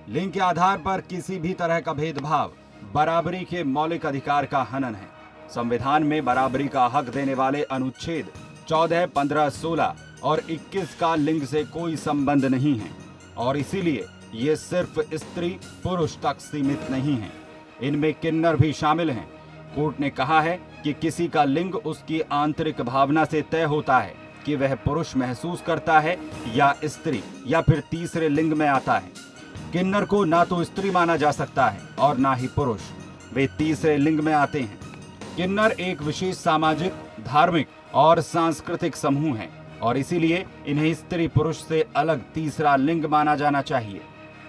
लिंग के आधार पर किसी भी तरह का भेदभाव बराबरी के मौलिक अधिकार का हनन है। संविधान में बराबरी का हक देने वाले अनुच्छेद 14, 15, 16 और 21 का लिंग से कोई संबंध नहीं है और इसीलिए ये सिर्फ स्त्री पुरुष तक सीमित नहीं है, इनमें किन्नर भी शामिल हैं। कोर्ट ने कहा है कि किसी का लिंग उसकी आंतरिक भावना से तय होता है कि वह पुरुष महसूस करता है या स्त्री या फिर तीसरे लिंग में आता है। किन्नर को ना तो स्त्री माना जा सकता है और ना ही पुरुष, वे तीसरे लिंग में आते हैं। किन्नर एक विशेष सामाजिक, धार्मिक और सांस्कृतिक समूह है और इसीलिए इन्हें स्त्री पुरुष से अलग तीसरा लिंग माना जाना चाहिए।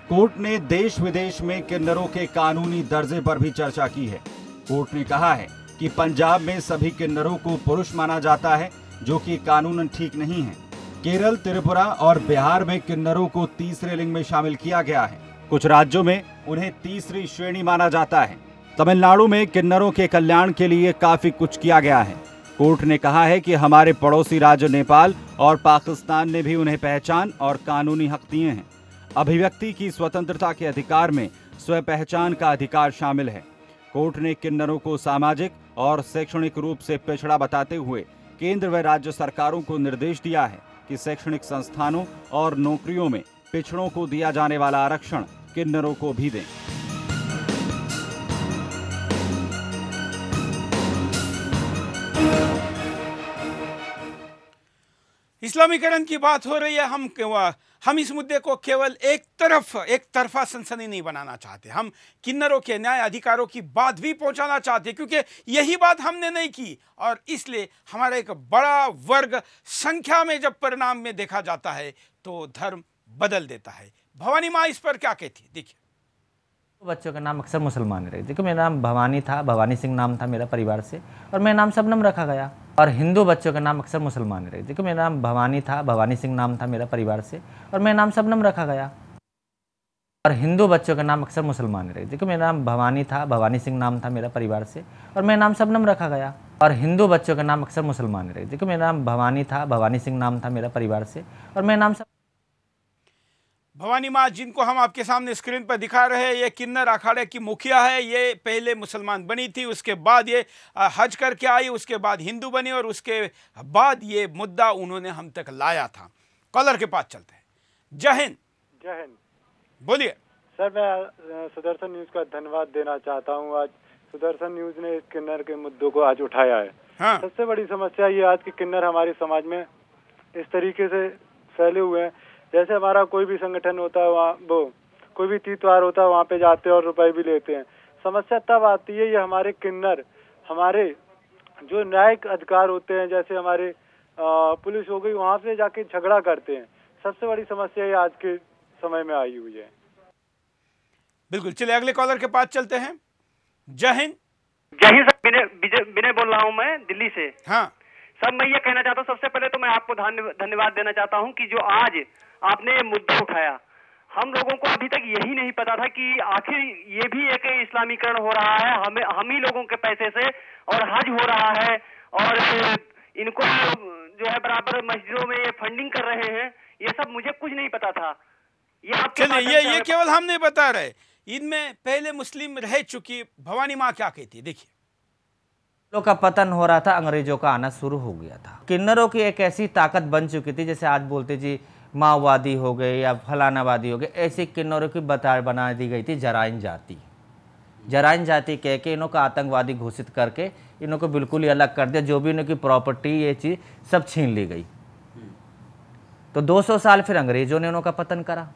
कोर्ट ने देश विदेश में किन्नरों के कानूनी दर्जे पर भी चर्चा की है। कोर्ट ने कहा है कि पंजाब में सभी किन्नरों को पुरुष माना जाता है, जो कि कानूनन ठीक नहीं है। केरल, त्रिपुरा और बिहार में किन्नरों को तीसरे लिंग में शामिल किया गया है। कुछ राज्यों में उन्हें तीसरी श्रेणी माना जाता है। तमिलनाडु में किन्नरों के कल्याण के लिए काफी कुछ किया गया है। कोर्ट ने कहा है कि हमारे पड़ोसी राज्य नेपाल और पाकिस्तान ने भी उन्हें पहचान और कानूनी हक दिए हैं। अभिव्यक्ति की स्वतंत्रता के अधिकार में स्व पहचान का अधिकार शामिल है। कोर्ट ने किन्नरों को सामाजिक और शैक्षणिक रूप से पिछड़ा बताते हुए केंद्र व राज्य सरकारों को निर्देश दिया है कि शैक्षणिक संस्थानों और नौकरियों में पिछड़ों को दिया जाने वाला आरक्षण किन्नरों को भी दें। इस्लामीकरण की बात हो रही है। हम इस मुद्दे को केवल एक तरफा सनसनी नहीं बनाना चाहते। हम किन्नरों के न्याय अधिकारों की बात भी पहुंचाना चाहते, क्योंकि यही बात हमने नहीं की और इसलिए हमारा एक बड़ा वर्ग संख्या में जब परिणाम में देखा जाता है तो धर्म बदल देता है। भवानी माँ इस पर क्या कहती, देखिए। बच्चों का नाम अक्सर मुसलमान रहे। देखो, मेरा नाम भवानी था, भवानी सिंह नाम था मेरा परिवार से, और मेरा नाम शबनम रखा गया। और हिंदू बच्चों का नाम अक्सर मुसलमान रहे। देखो, मेरा नाम भवानी था, भवानी सिंह नाम था मेरा परिवार से, और मेरा नाम शबनम रखा गया। और हिंदू बच्चों का नाम अक्सर मुसलमान रहे। देखो, मेरा नाम भवानी था, भवानी सिंह नाम था मेरा परिवार से, और मेरा नाम शबनम रखा गया। और हिंदू बच्चों का नाम अक्सर मुसलमान रहे। देखो, मेरा नाम भवानी था, भवानी सिंह नाम था मेरा परिवार से, और मेरा नाम भवानी माँ, जिनको हम आपके सामने स्क्रीन पर दिखा रहे हैं, ये किन्नर अखाड़े की मुखिया है। ये पहले मुसलमान बनी थी, उसके बाद ये हज करके आई, उसके बाद हिंदू बनी और उसके बाद ये मुद्दा उन्होंने हम तक लाया था। कॉलर के पास चलते हैं। जय हिंद। जय हिंद। बोलिए सर, मैं सुदर्शन न्यूज का धन्यवाद देना चाहता हूँ। आज सुदर्शन न्यूज ने किन्नर के मुद्दों को आज उठाया है। हाँ। सबसे बड़ी समस्या ये आज की किन्नर हमारे समाज में इस तरीके से फैले हुए हैं, जैसे हमारा कोई भी संगठन होता है, वहाँ कोई भी त्योहार होता है, वहाँ पे जाते हैं और रुपए भी लेते हैं। समस्या तब आती है, ये हमारे किन्नर, हमारे जो न्यायिक अधिकार होते हैं, जैसे हमारे पुलिस हो गई, वहाँ पे जाके झगड़ा करते हैं। सबसे बड़ी समस्या ये आज के समय में आई हुई है। बिल्कुल, चलिए अगले कॉलर के पास चलते हैं। जय हिंद। जय हिंद सर, विनय बोल रहा हूँ मैं दिल्ली से। हाँ सर, मैं ये कहना चाहता हूँ, सबसे पहले तो मैं आपको धन्यवाद देना चाहता हूँ कि जो आज आपने मुद्दा उठाया। हम लोगों को अभी तक यही नहीं पता था कि आखिर ये भी एक इस्लामीकरण हो रहा है, हम ही लोगों के पैसे से, और हज हो रहा है, और इनको जो है बराबर मस्जिदों में ये फंडिंग कर रहे हैं। ये सब मुझे कुछ नहीं पता था। ये आपके चलिए, माध्यम से ये केवल हम नहीं बता रहे, इनमें पहले मुस्लिम रह चुकी भवानी माँ क्या कहती है, देखिए। लोग का पतन हो रहा था, अंग्रेजों का आना शुरू हो गया था। किन्नरों की एक ऐसी ताकत बन चुकी थी, जैसे आज बोलते जी माओवादी हो गए या फलानावादी हो गए, ऐसे किन्नरों की बना दी गई थी जराइन जाति। जराइन जाति कह के इन्हों का आतंकवादी घोषित करके इन्हों को बिल्कुल ही अलग कर दिया। जो भी इनकी प्रॉपर्टी ये चीज़ सब छीन ली गई। तो 200 साल फिर अंग्रेजों ने इन्हों का पतन करा,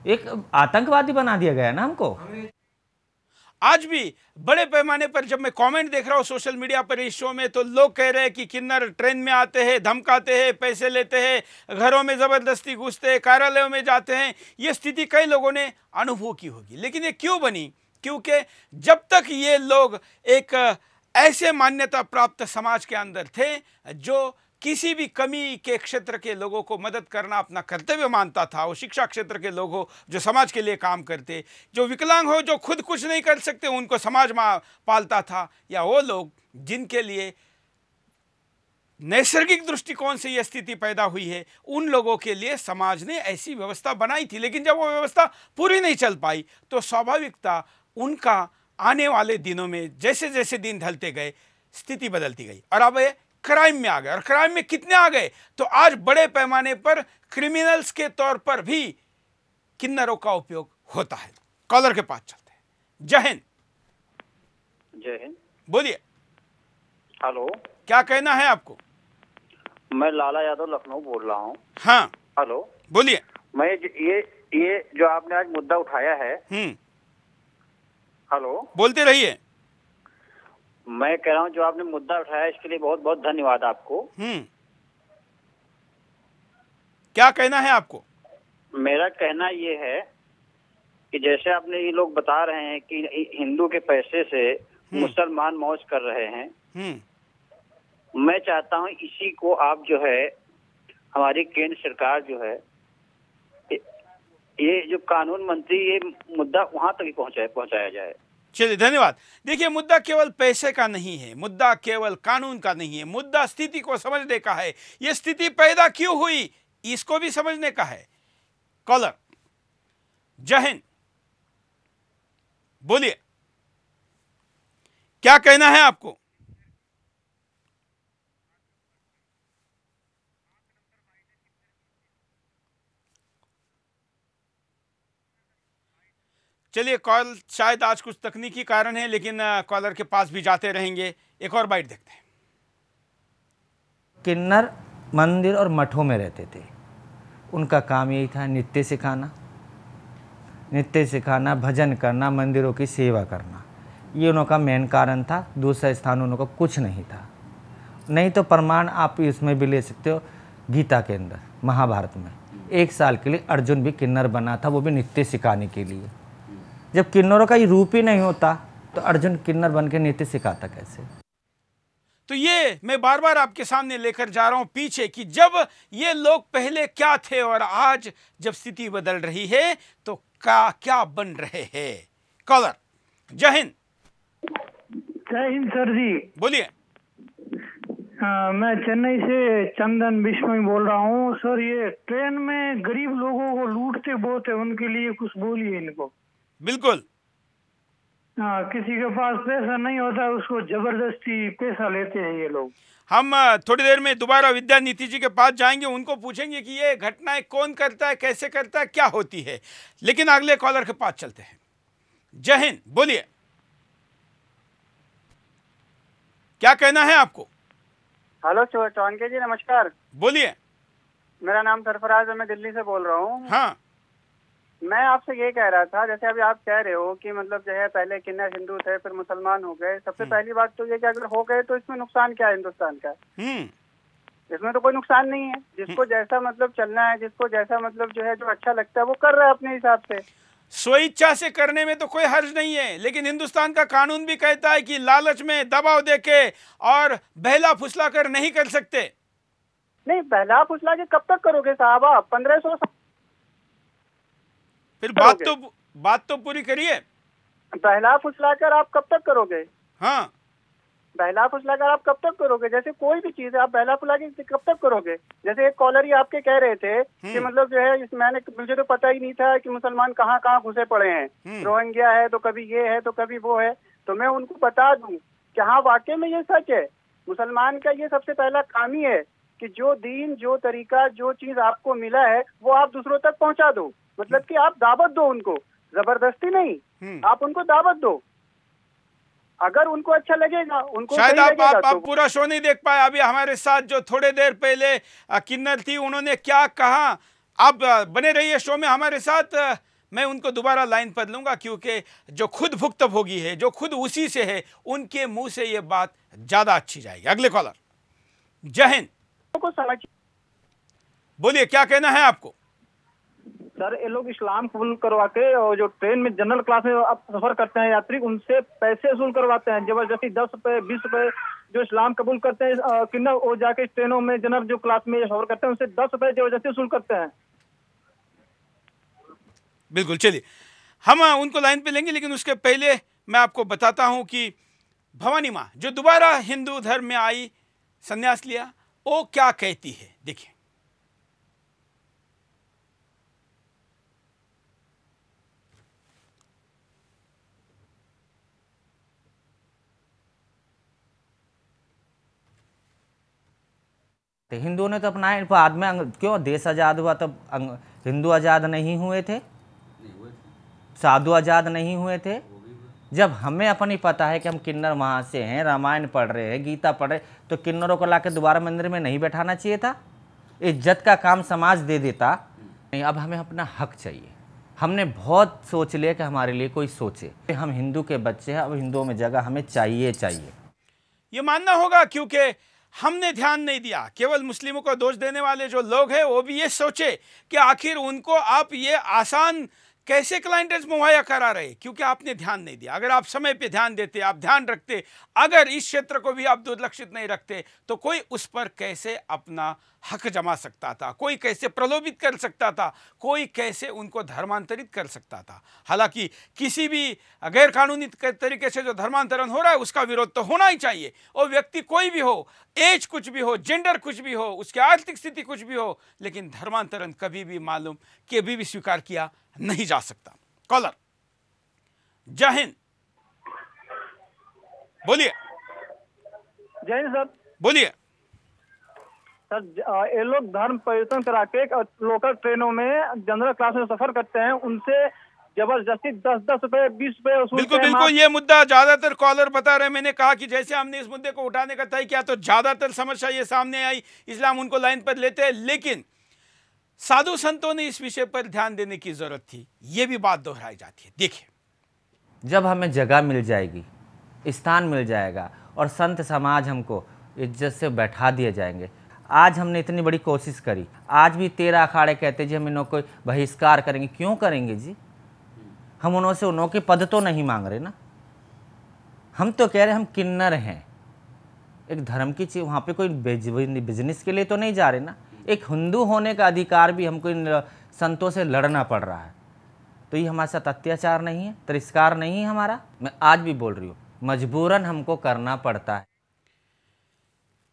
एक आतंकवादी बना दिया गया ना हमको। आज भी बड़े पैमाने पर जब मैं कमेंट देख रहा हूं सोशल मीडिया पर इस शो में, तो लोग कह रहे हैं कि किन्नर ट्रेन में आते हैं, धमकाते हैं, पैसे लेते हैं, घरों में जबरदस्ती घुसते हैं, कार्यालयों में जाते हैं। ये स्थिति कई लोगों ने अनुभव की होगी। लेकिन ये क्यों बनी? क्योंकि जब तक ये लोग एक ऐसे मान्यता प्राप्त समाज के अंदर थे जो किसी भी कमी के क्षेत्र के लोगों को मदद करना अपना कर्तव्य मानता था, वो शिक्षा क्षेत्र के लोग हो जो समाज के लिए काम करते, जो विकलांग हो जो खुद कुछ नहीं कर सकते उनको समाज पालता था, या वो लोग जिनके लिए नैसर्गिक दृष्टिकोण से यह स्थिति पैदा हुई है, उन लोगों के लिए समाज ने ऐसी व्यवस्था बनाई थी। लेकिन जब वो व्यवस्था पूरी नहीं चल पाई तो स्वाभाविकता उनका आने वाले दिनों में जैसे जैसे दिन ढलते गए स्थिति बदलती गई और अब ये क्राइम में आ गए। और क्राइम में कितने आ गए? तो आज बड़े पैमाने पर क्रिमिनल्स के तौर पर भी किन्नरों का उपयोग होता है। कॉलर के पास चलते हैं। जय हिंद। जय हिंद। बोलिए। हेलो, क्या कहना है आपको? मैं लाला यादव लखनऊ बोल रहा हूँ। हाँ हेलो, बोलिए। मैं ये जो आपने आज मुद्दा उठाया है। हेलो, बोलते रहिए। मैं कह रहा हूँ जो आपने मुद्दा उठाया इसके लिए बहुत बहुत धन्यवाद आपको। क्या कहना है आपको? मेरा कहना ये है कि जैसे आपने ये लोग बता रहे हैं कि हिंदू के पैसे से मुसलमान मौज कर रहे हैं, मैं चाहता हूँ इसी को आप जो है हमारी केंद्र सरकार जो है ये जो कानून मंत्री ये मुद्दा वहां तक ही पहुंचाया जाए। चलिए, धन्यवाद। देखिए, मुद्दा केवल पैसे का नहीं है, मुद्दा केवल कानून का नहीं है, मुद्दा स्थिति को समझने का है। यह स्थिति पैदा क्यों हुई इसको भी समझने का है। कॉलर, जय हिंद। बोलिए, क्या कहना है आपको? चलिए, कॉल शायद आज कुछ तकनीकी कारण है, लेकिन कॉलर के पास भी जाते रहेंगे। एक और बाइट देखते हैं। किन्नर मंदिर और मठों में रहते थे। उनका काम यही था नृत्य सिखाना, भजन करना, मंदिरों की सेवा करना। ये उनका मेन कारण था। दूसरा स्थान उनका कुछ नहीं था। नहीं तो प्रमाण आप इसमें भी ले सकते हो। गीता के अंदर, महाभारत में 1 साल के लिए अर्जुन भी किन्नर बना था, वो भी नृत्य सिखाने के लिए। जब किन्नरों का ये रूप ही नहीं होता तो अर्जुन किन्नर बन के नृत्य सिखाता कैसे? तो ये मैं बार बार आपके सामने लेकर जा रहा हूं पीछे कि जब ये लोग पहले क्या थे और आज जब स्थिति बदल रही है तो क्या बन रहे हैं। कॉलर, जय हिंद। जय हिंद सर जी। बोलिए। मैं चेन्नई से चंदन बिश्नोई बोल रहा हूँ। सर, ये ट्रेन में गरीब लोगों को लूटते बहुत है, उनके लिए कुछ बोलिए इनको। बिल्कुल। हाँ, किसी के पास पैसा नहीं होता उसको जबरदस्ती पैसा लेते हैं ये लोग। हम थोड़ी देर में दोबारा विद्या नीति जी के पास जाएंगे, उनको पूछेंगे कि ये घटनाएं कौन करता है, कैसे करता है, क्या होती है। लेकिन अगले कॉलर के पास चलते हैं। जय हिंद। बोलिए, क्या कहना है आपको? हेलो चौहान जी, नमस्कार। बोलिए। मेरा नाम सरफराज है, मैं दिल्ली से बोल रहा हूँ। हाँ, मैं आपसे ये कह रहा था, जैसे अभी आप कह रहे हो कि मतलब जो है पहले किन्नर हिंदू थे फिर मुसलमान हो गए। सबसे पहली बात तो ये कि अगर हो गए तो इसमें नुकसान क्या है हिंदुस्तान का? इसमें तो कोई नुकसान नहीं है। जिसको जैसा मतलब चलना है, जिसको जैसा मतलब जो है जो अच्छा लगता है वो कर रहा है अपने हिसाब से। स्वेच्छा से करने में तो कोई हर्ज नहीं है, लेकिन हिंदुस्तान का कानून भी कहता है कि लालच में दबाव देके और बहला फुसला कर नहीं कर सकते। नहीं, बहला फुसला के कब तक करोगे साहब आप? 1500 फिर बात तो पूरी करिए। बहला फुसला कर आप कब तक करोगे? हाँ, बहला फुसलाकर आप कब तक करोगे? जैसे कोई भी चीज है, आप बहला फुसला के कब तक करोगे? जैसे एक कॉलर ही आपके कह रहे थे कि मतलब जो है मुझे तो पता ही नहीं था कि मुसलमान कहाँ कहाँ घुसे पड़े हैं, रोहिंग्या है तो कभी ये है तो कभी वो है। तो मैं उनको बता दूं कि हाँ वाकई में ये सच है। मुसलमान का ये सबसे पहला काम ही है कि जो दीन, जो तरीका, जो चीज आपको मिला है वो आप दूसरों तक पहुंचा दो। मतलब कि आप दावत दो उनको, जबरदस्ती नहीं, आप उनको दावत दो। अगर उनको अच्छा लगेगा, उनको शायद सही आप लगेगा तो पूरा शो नहीं देख पाए। अभी हमारे साथ जो थोड़े देर पहले किन्नर थी, उन्होंने क्या कहा, आप बने रहिए शो में हमारे साथ। मैं उनको दोबारा लाइन पर लूंगा, क्योंकि जो खुद भुक्तभोगी है, जो खुद उसी से है, उनके मुंह से ये बात ज्यादा अच्छी जाएगी। अगले कॉलर, जय हिंद। बोलिए, क्या कहना है आपको? सर, ये लोग इस्लाम कबूल करवा के और जो ट्रेन में जनरल क्लास में आप सफर करते हैं यात्री, उनसे पैसे वसूल करवाते हैं जबरदस्ती। 10 रुपए 20 रुपए जो इस्लाम कबूल करते हैं किन्नर, वो जाके ट्रेनों में जनरल जो क्लास में सफर करते हैं उनसे 10 रुपए जबरदस्ती वसूल करते हैं। बिल्कुल, चलिए हम उनको लाइन पे लेंगे, लेकिन उसके पहले मैं आपको बताता हूं कि भवानी माँ जो दोबारा हिंदू धर्म में आई, संन्यास लिया, वो क्या कहती है, देखिए। हिंदुओं ने तो अपनाया, बाद में क्यों देश आज़ाद हुआ तब हिंदू आज़ाद नहीं हुए थे? साधु आज़ाद नहीं हुए थे? जब हमें अपनी पता है कि हम किन्नर वहाँ से हैं, रामायण पढ़ रहे हैं, गीता पढ़ रहे, तो किन्नरों को लाके दोबारा मंदिर में नहीं बैठाना चाहिए था? इज्जत का काम समाज दे देता। नहीं, अब हमें अपना हक चाहिए। हमने बहुत सोच लिया कि हमारे लिए कोई सोचे। हम हिंदू के बच्चे हैं, अब हिंदुओं में जगह हमें चाहिए। ये मानना होगा, क्योंकि हमने ध्यान नहीं दिया। केवल मुस्लिमों को दोष देने वाले जो लोग हैं वो भी ये सोचे कि आखिर उनको आप ये आसान कैसे क्लाइंटेज मुहैया करा रहे, क्योंकि आपने ध्यान नहीं दिया। अगर आप समय पे ध्यान देते, आप ध्यान रखते, अगर इस क्षेत्र को भी आप दुर्लक्षित नहीं रखते, तो कोई उस पर कैसे अपना हक जमा सकता था, कोई कैसे प्रलोभित कर सकता था, कोई कैसे उनको धर्मांतरित कर सकता था। हालांकि किसी भी गैर कानूनी तरीके से जो धर्मांतरण हो रहा है उसका विरोध तो होना ही चाहिए। और व्यक्ति कोई भी हो, एज कुछ भी हो, जेंडर कुछ भी हो, उसकी आर्थिक स्थिति कुछ भी हो, लेकिन धर्मांतरण कभी भी मालूम कभी भी स्वीकार किया नहीं जा सकता। कॉलर, जय हिंद। बोलिए। जय हिंद सर। बोलिए सर, ये लोग धर्म परिवर्तन करा के लोकल ट्रेनों में जनरल क्लास में सफर करते हैं, उनसे जबरदस्ती 10-10 रुपए 20 रुपए वसूलते हैं। बिल्कुल, ये मुद्दा ज्यादातर कॉलर बता रहे हैं। मैंने कहा कि जैसे हमने इस मुद्दे को उठाने का तय किया तो ज्यादातर समस्या ये सामने आई, इस्लाम उनको लाइन पर लेते हैं, लेकिन साधु संतों ने इस विषय पर ध्यान देने की जरूरत थी। ये भी बात दोहराई जाती है। देखिए, जब हमें जगह मिल जाएगी, स्थान मिल जाएगा और संत समाज हमको इज्जत से बैठा दिए जाएंगे। आज हमने इतनी बड़ी कोशिश करी, आज भी 13 अखाड़े कहते जी हम इन्हों को बहिष्कार करेंगे। क्यों करेंगे जी? हम उन्हों के पद तो नहीं मांग रहे ना, हम तो कह रहे हम किन्नर हैं, एक धर्म की चीज, वहाँ पे कोई बिजनेस के लिए तो नहीं जा रहे ना। एक हिंदू होने का अधिकार भी हमको इन संतों से लड़ना पड़ रहा है। तो ये हमारे साथ अत्याचार नहीं है, तिरस्कार नहीं है हमारा। मैं आज भी बोल रही हूँ, मजबूरन हमको करना पड़ता है।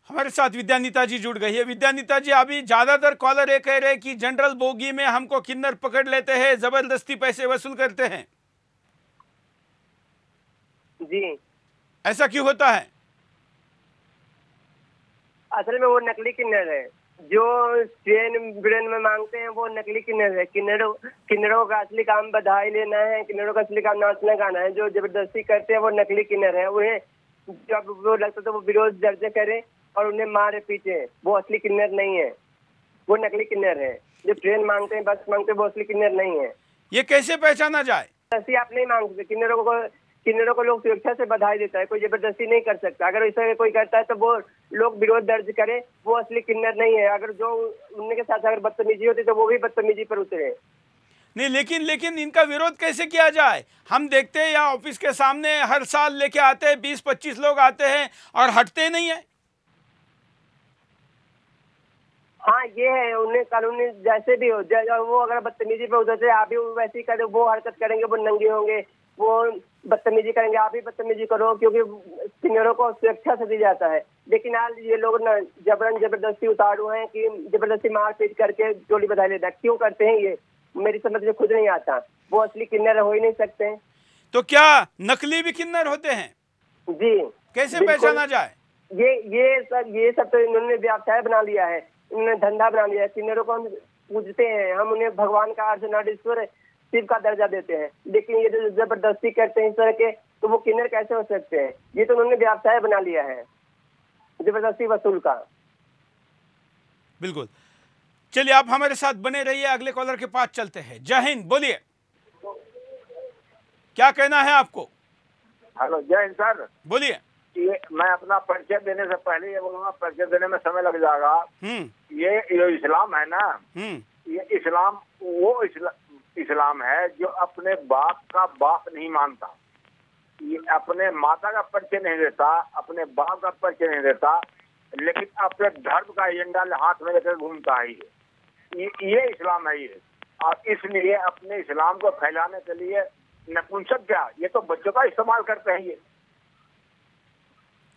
हमारे साथ विद्यानिता जी जुड़ गई है। विद्यानिता जी, अभी ज्यादातर कॉलर ये कह रहे हैं कि जनरल बोगी में हमको किन्नर पकड़ लेते हैं, जबरदस्ती पैसे वसूल करते हैं। जी, ऐसा क्यों होता है? असल में वो नकली किन्नर है। जो ट्रेन ब्रेन में मांगते हैं वो नकली किन्नर है। किन्नरों का असली काम बधाई लेना है, किन्नरों का असली काम नाचना गाना है। जो जबरदस्ती करते हैं वो नकली किन्नर है। उन्हें जब वो लगता तो वो विरोध दर्ज करे और उन्हें मारे पीछे, वो असली किन्नर नहीं है, वो नकली किन्नर है। जो ट्रेन मांगते हैं, बस मांगते हैं, वो असली किन्नर नहीं है। ये कैसे पहचाना जाए? जबरदस्ती आप नहीं मांग सकते। किन्नरों को लोग स्वेच्छा से बधाई देता है, कोई जबरदस्ती नहीं कर सकता। अगर ऐसा कोई करता है तो वो लोग विरोध दर्ज करे, वो असली किन्नर नहीं है। अगर जो उनके साथ अगर बदतमीजी होती तो वो भी बदतमीजी पर उतरे। नहीं, लेकिन इनका विरोध कैसे किया जाए? हम देखते हैं यहाँ ऑफिस के सामने हर साल लेके आते हैं, 20-25 लोग आते हैं और हटते नहीं है। हाँ, ये है, उन्हें कानूनी जैसे भी हो, वो अगर बदतमीजी पे उतरते आप भी वैसे ही करें, वो हरकत करेंगे, वो नंगे होंगे, वो बदतमीजी करेंगे, आप भी बदतमीजी करो, क्योंकि किन्नरों को स्वेच्छा से दी जाता है। लेकिन आज ये लोग ना जबरन जबरदस्ती उतारू हैं कि जबरदस्ती मार पीट करके टोली बधाई लेता है। क्यों करते हैं ये मेरी समझ में खुद नहीं आता। वो असली किन्नर हो ही नहीं सकते। तो क्या नकली भी किन्नर होते हैं? जी, कैसे पहचाना जाए? ये सब तो इन्होंने व्यवसाय बना लिया है, इन्होंने धंधा बना लिया है। किन्नरों को हम पूजते हैं, हम उन्हें भगवान का अर्धनारीश्वर शिव का दर्जा देते हैं, लेकिन ये जो जबरदस्ती करते हैं इस तरह के, तो वो किन्नर कैसे हो सकते हैं? ये तो उन्होंने व्यवसाय बना लिया है जबरदस्ती वसूल का। बिल्कुल। चलिए आप हमारे साथ बने रहिए, अगले कॉलर के पास चलते हैं। जय हिंद, बोलिए, क्या कहना है आपको? हेलो, जय हिंद सर। बोलिए। ये मैं अपना परिचय देने से पहले ये बोलूंगा, परिचय देने में समय लग जाएगा। ये इस्लाम है ना, ये इस्लाम वो इस्लाम है जो अपने बाप का बाप नहीं मानता, ये अपने माता का परिचय नहीं देता, अपने बाप का परिचय नहीं देता, लेकिन अपने धर्म का एजेंडा हाथ में लेकर घूमता है। ये इस्लाम है ये। और इसलिए अपने इस्लाम को फैलाने के लिए नपुंसक क्या, ये तो बच्चों का इस्तेमाल करते हैं ये।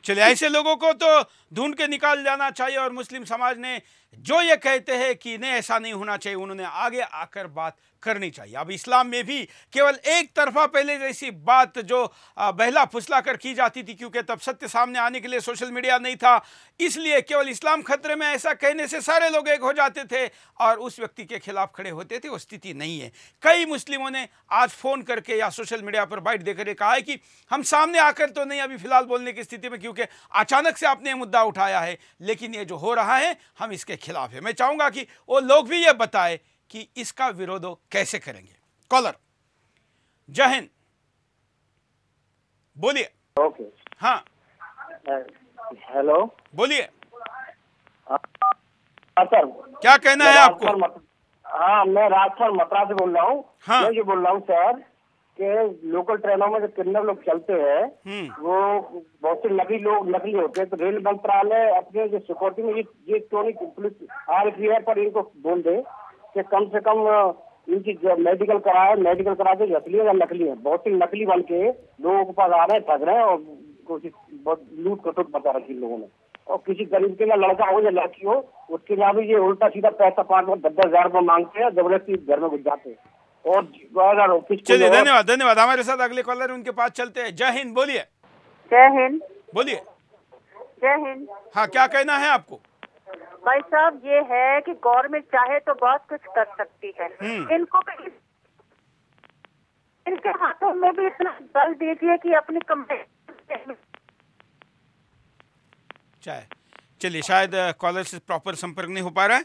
चलिए ऐसे लोगों को तो ढूंढ के निकाल जाना चाहिए, और मुस्लिम समाज ने जो ये कहते हैं कि नहीं ऐसा नहीं होना चाहिए, उन्होंने आगे आकर बात करनी चाहिए। अब इस्लाम में भी केवल एक तरफा पहले जैसी बात जो बहला फुसला कर की जाती थी, क्योंकि तब सत्य सामने आने के लिए सोशल मीडिया नहीं था, इसलिए केवल इस्लाम खतरे में ऐसा कहने से सारे लोग एक हो जाते थे और उस व्यक्ति के खिलाफ खड़े होते थे। वो स्थिति नहीं है। कई मुस्लिमों ने आज फोन करके या सोशल मीडिया पर बाइट देकर कहा है कि हम सामने आकर तो नहीं अभी फिलहाल बोलने की स्थिति में, क्योंकि अचानक से आपने मुद्दा उठाया है, लेकिन ये जो हो रहा है हम इसके खिलाफ है। मैं चाहूंगा कि वो लोग भी ये बताए कि इसका विरोध कैसे करेंगे। कॉलर, जय हिंद, बोलिए। ओके। हाँ, हेलो, बोलिए। सर, क्या कहना है आपको? हाँ, मैं राजस्थान मथुरा से बोल रहा हूँ। हाँ। मैं ये बोल रहा हूँ सर कि लोकल ट्रेनों में जो किन्नर लोग चलते हैं वो बहुत से नकली होते हैं। तो रेल मंत्रालय अपने जो सिक्योरिटी में ये टोनी पुलिस आ रही है, पर इनको बोल दे कि कम से कम इनकी मेडिकल करा के असली है या नकली है। बहुत सी नकली बन के लोगों के पास आ रहे हैं, ठग रहे हैं और कोशिश बहुत लूट खसोट मचा रखी लोगों ने। और किसी गरीब के लिए लड़का हो या लड़की हो, उसके लिए भी ये उल्टा सीधा पैसा 5-10 रुपये मांगते हैं, जबरदस्ती घर में घुस जाते हैं। और चलिए धन्यवाद। हमारे साथ अगले कॉलर उनके पास चलते हैं। जय हिंद, बोलिए। जय हिंद, बोलिए। जय हिंद। हाँ, क्या कहना है आपको? भाई साहब, ये है कि गवर्नमेंट चाहे तो बहुत कुछ कर सकती है, इनको भी इनके हाथों में भी इतना बल दीजिए कि अपनी कमाई। चलिए शायद कॉलर से प्रॉपर संपर्क नहीं हो पा रहा है।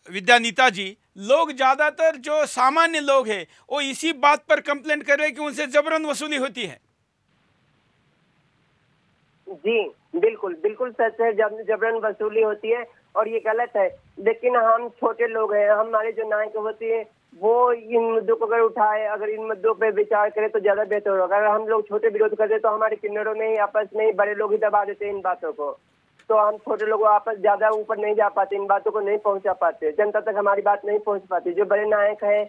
विद्यानीता जी, लोग ज्यादातर जो सामान्य लोग हैं वो इसी बात पर कंप्लेंट कर रहे हैं कि उनसे जबरन वसूली होती है। जी बिल्कुल सच है, जबरन वसूली होती है और ये गलत है। लेकिन हम छोटे लोग हैं, हमारे जो नायक होती है वो इन मुद्दों को अगर उठाए, अगर इन मुद्दों पे विचार करें तो ज्यादा बेहतर होगा। अगर हम लोग छोटे विरोध करते तो हमारे किन्नरों में ही आपस में बड़े लोग ही दबा देते इन बातों को, तो हम छोटे लोग आपस ज्यादा ऊपर नहीं जा पाते, इन बातों को नहीं पहुंचा पाते, जनता तक हमारी बात नहीं पहुंच पाती। जो बड़े नायक हैं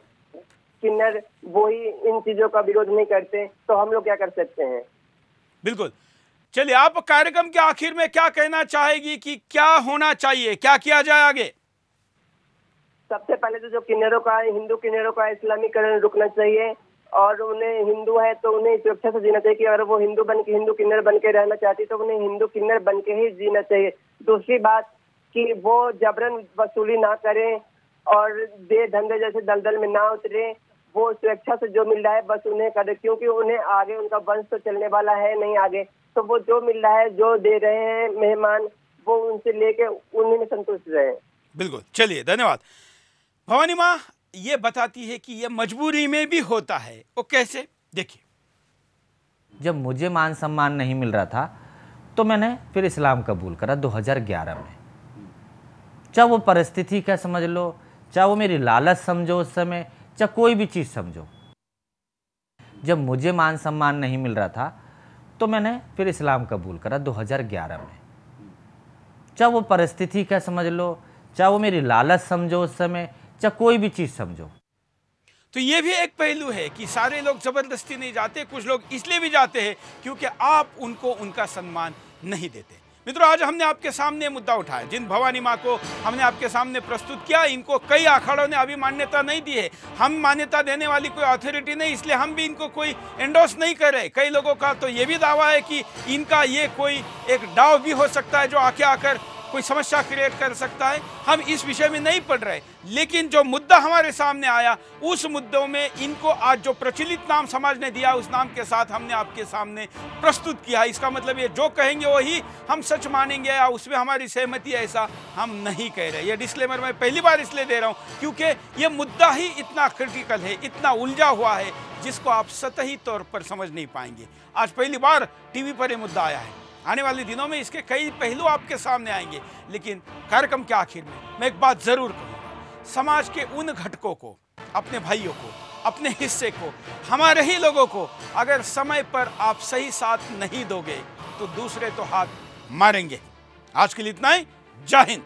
किन्नर वो ही इन चीजों का विरोध नहीं करते, तो हम लोग क्या कर सकते हैं। बिल्कुल। चलिए, आप कार्यक्रम के आखिर में क्या कहना चाहेगी कि क्या होना चाहिए, क्या किया जाए आगे? सबसे पहले तो जो किन्नरों का हिंदू किन्नरों का इस्लामीकरण रुकना चाहिए, और उन्हें हिंदू है तो उन्हें सुरक्षा से जीना चाहिए कि अगर वो हिंदू किन्नर बन के रहना चाहती तो उन्हें हिंदू किन्नर बन के ही जीना चाहिए। दूसरी बात कि वो जबरन वसूली ना करें और दे धंधे जैसे दलदल में ना उतरे, वो स्वेच्छा से जो मिल रहा है बस उन्हें करे, क्योंकि उन्हें आगे उनका वंश तो चलने वाला है नहीं आगे, तो वो जो मिल रहा है जो दे रहे हैं मेहमान वो उनसे लेके उन्हीं में संतुष्ट रहे। बिल्कुल। चलिए धन्यवाद। भवानी माँ ये बताती है कि ये मजबूरी में भी होता है, वो कैसे? देखिए, जब मुझे मान सम्मान नहीं मिल रहा था तो मैंने फिर इस्लाम कबूल करा 2011 में। चाहे वो परिस्थिति क्या समझ लो, चाहे वो मेरी लालच समझो उस समय, चाहे कोई भी चीज़ समझो, जब मुझे मान सम्मान नहीं मिल रहा था तो मैंने फिर इस्लाम कबूल करा 2011 में। चाहे वो परिस्थिति क्या समझ लो, चाहे वो मेरी लालच समझो उस समय, चाहे कोई भी चीज़ समझो। तो ये भी एक पहलू है कि सारे लोग जबरदस्ती नहीं जाते, कुछ लोग इसलिए भी जाते हैं क्योंकि आप उनको उनका सम्मान नहीं देते। मित्रों, आज हमने आपके सामने मुद्दा उठाया। जिन भवानी माँ को हमने आपके सामने प्रस्तुत किया, इनको कई अखाड़ों ने अभी मान्यता नहीं दी है। हम मान्यता देने वाली कोई अथॉरिटी नहीं, इसलिए हम भी इनको कोई एंडोर्स नहीं कर रहे। कई लोगों का तो ये भी दावा है कि इनका ये कोई एक डाव भी हो सकता है जो आके आकर कोई समस्या क्रिएट कर सकता है। हम इस विषय में नहीं पढ़ रहे, लेकिन जो मुद्दा हमारे सामने आया, उस मुद्दों में इनको आज जो प्रचलित नाम समाज ने दिया, उस नाम के साथ हमने आपके सामने प्रस्तुत किया। इसका मतलब ये जो कहेंगे वही हम सच मानेंगे या उसमें हमारी सहमति है, ऐसा हम नहीं कह रहे। ये डिस्क्लेमर मैं पहली बार इसलिए दे रहा हूँ क्योंकि ये मुद्दा ही इतना क्रिटिकल है, इतना उलझा हुआ है, जिसको आप सतही तौर पर समझ नहीं पाएंगे। आज पहली बार टीवी पर यह मुद्दा आया है। आने वाले दिनों में इसके कई पहलू आपके सामने आएंगे, लेकिन कार्यक्रम के आखिर में मैं एक बात जरूर कहूँगा। समाज के उन घटकों को, अपने भाइयों को, अपने हिस्से को, हमारे ही लोगों को अगर समय पर आप सही साथ नहीं दोगे तो दूसरे तो हाथ मारेंगे। आज के लिए इतना ही। जय हिंद।